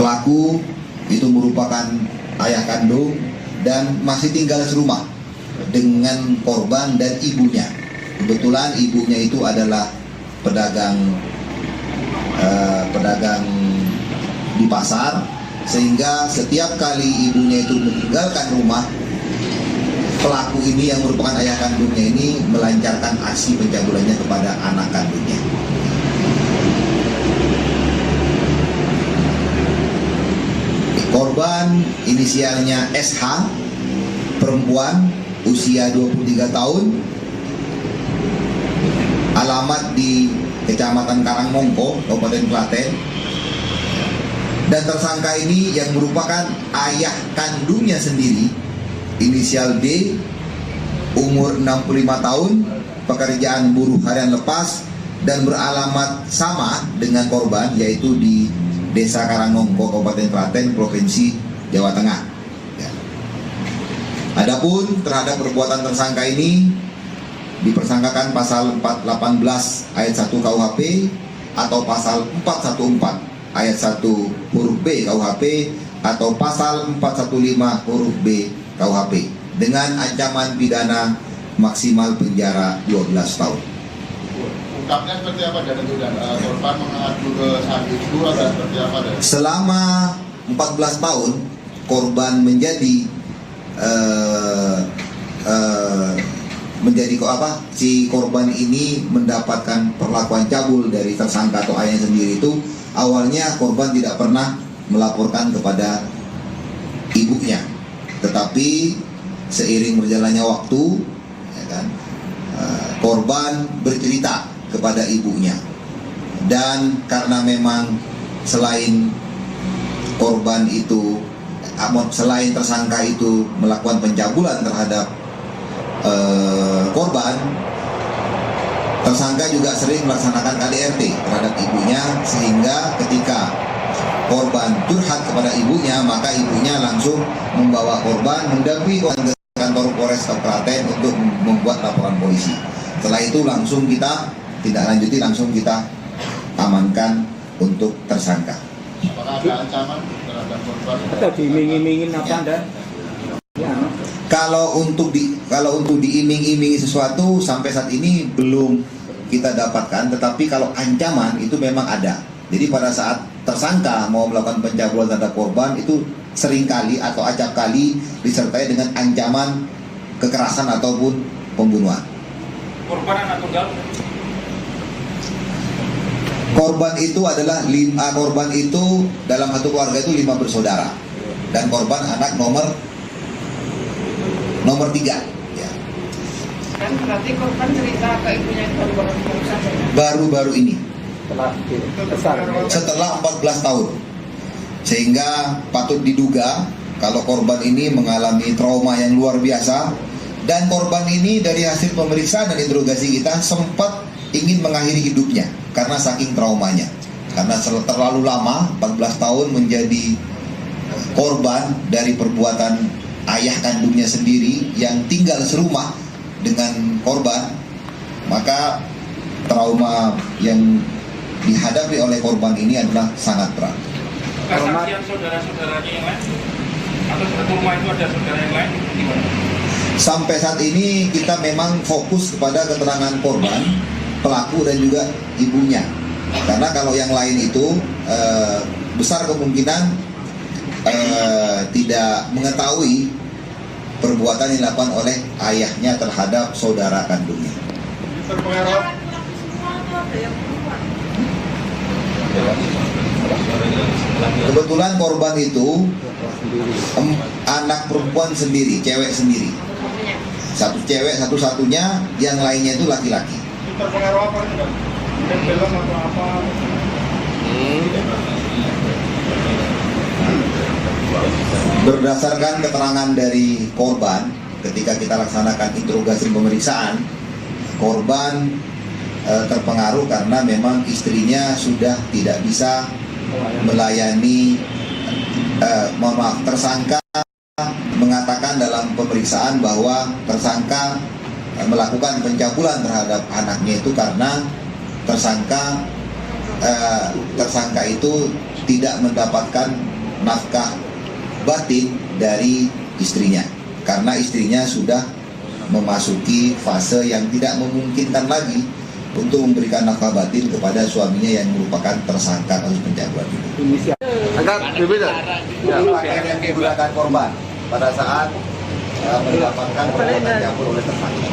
Pelaku itu merupakan ayah kandung dan masih tinggal serumah dengan korban dan ibunya. Kebetulan ibunya itu adalah pedagang di pasar, sehingga setiap kali ibunya itu meninggalkan rumah, pelaku ini yang merupakan ayah kandungnya ini melancarkan aksi pencabulannya kepada anak kandungnya. Korban inisialnya SH, perempuan, usia 23 tahun, alamat di Kecamatan Karangmongko, Kabupaten Klaten. Dan tersangka ini yang merupakan ayah kandungnya sendiri, inisial D, umur 65 tahun, pekerjaan buruh harian lepas, dan beralamat sama dengan korban, yaitu di Desa Karangmongko, Kabupaten Klaten, Provinsi Jawa Tengah. Ya. Adapun terhadap perbuatan tersangka ini dipersangkakan pasal 418 ayat 1 KUHP atau pasal 414 ayat 1 huruf B KUHP atau pasal 415 huruf B KUHP dengan ancaman pidana maksimal penjara 12 tahun. Ungkapnya seperti apa dan korban mengadu ke saat itu atau seperti apa? Selama 14 tahun korban menjadi si korban ini mendapatkan perlakuan cabul dari tersangka atau ayahnya sendiri. Itu awalnya korban tidak pernah melaporkan kepada ibunya, tetapi seiring berjalannya waktu, ya kan, korban bercerita kepada ibunya. Dan karena memang selain korban itu, selain tersangka itu melakukan pencabulan terhadap korban, tersangka juga sering melaksanakan KDRT terhadap ibunya, sehingga ketika korban curhat kepada ibunya, maka ibunya langsung membawa korban mendampingi korban ke kantor Polres Klaten untuk membuat laporan polisi. Setelah itu langsung kita tidak lanjuti, langsung kita amankan untuk tersangka. Apakah ada ancaman terhadap korban? Atau diiming-imingin apa Anda? Ya. Kalau untuk diiming-imingi sesuatu sampai saat ini belum kita dapatkan, tetapi kalau ancaman itu memang ada. Jadi pada saat tersangka mau melakukan pencabulan terhadap korban itu seringkali atau acap kali disertai dengan ancaman kekerasan ataupun pembunuhan. Korban anak tunggal? Korban itu adalah korban itu dalam satu keluarga itu 5 bersaudara, dan korban anak nomor 3. Ya. Dan berarti korban cerita ke ibunya itu Baru-baru ini. Setelah 14 tahun. Sehingga patut diduga kalau korban ini mengalami trauma yang luar biasa, dan korban ini dari hasil pemeriksaan dan interogasi kita sempat ingin mengakhiri hidupnya karena saking traumanya. Karena terlalu lama, 14 tahun menjadi korban dari perbuatan ayah kandungnya sendiri yang tinggal serumah dengan korban, maka trauma yang dihadapi oleh korban ini adalah sangat berat. Kesaksian saudara-saudaranya yang lain? Atau satu rumah itu ada saudara yang lain? Gimana? Sampai saat ini kita memang fokus kepada keterangan korban, pelaku dan juga ibunya. Karena kalau yang lain itu besar kemungkinan tidak mengetahui perbuatan yang dilakukan oleh ayahnya terhadap saudara kandungnya. Kebetulan korban itu anak perempuan sendiri, cewek sendiri. Satu cewek satu-satunya, yang lainnya itu laki-laki. Terpengaruh apa nih, Bang? Film atau apa? Berdasarkan keterangan dari korban, ketika kita laksanakan interogasi pemeriksaan, korban terpengaruh karena memang istrinya sudah tidak bisa melayani. Tersangka mengatakan dalam pemeriksaan bahwa tersangka melakukan pencabulan terhadap anaknya itu karena tersangka tersangka itu tidak mendapatkan nafkah batin dari istrinya karena istrinya sudah memasuki fase yang tidak memungkinkan lagi untuk memberikan nafkah batin kepada suaminya yang merupakan tersangka kasus pencabulan itu. Inisial. Agak berbeda. Ya, pakaian yang digunakan korban pada saat mendapatkan perbuatan pencabulan oleh tersangka.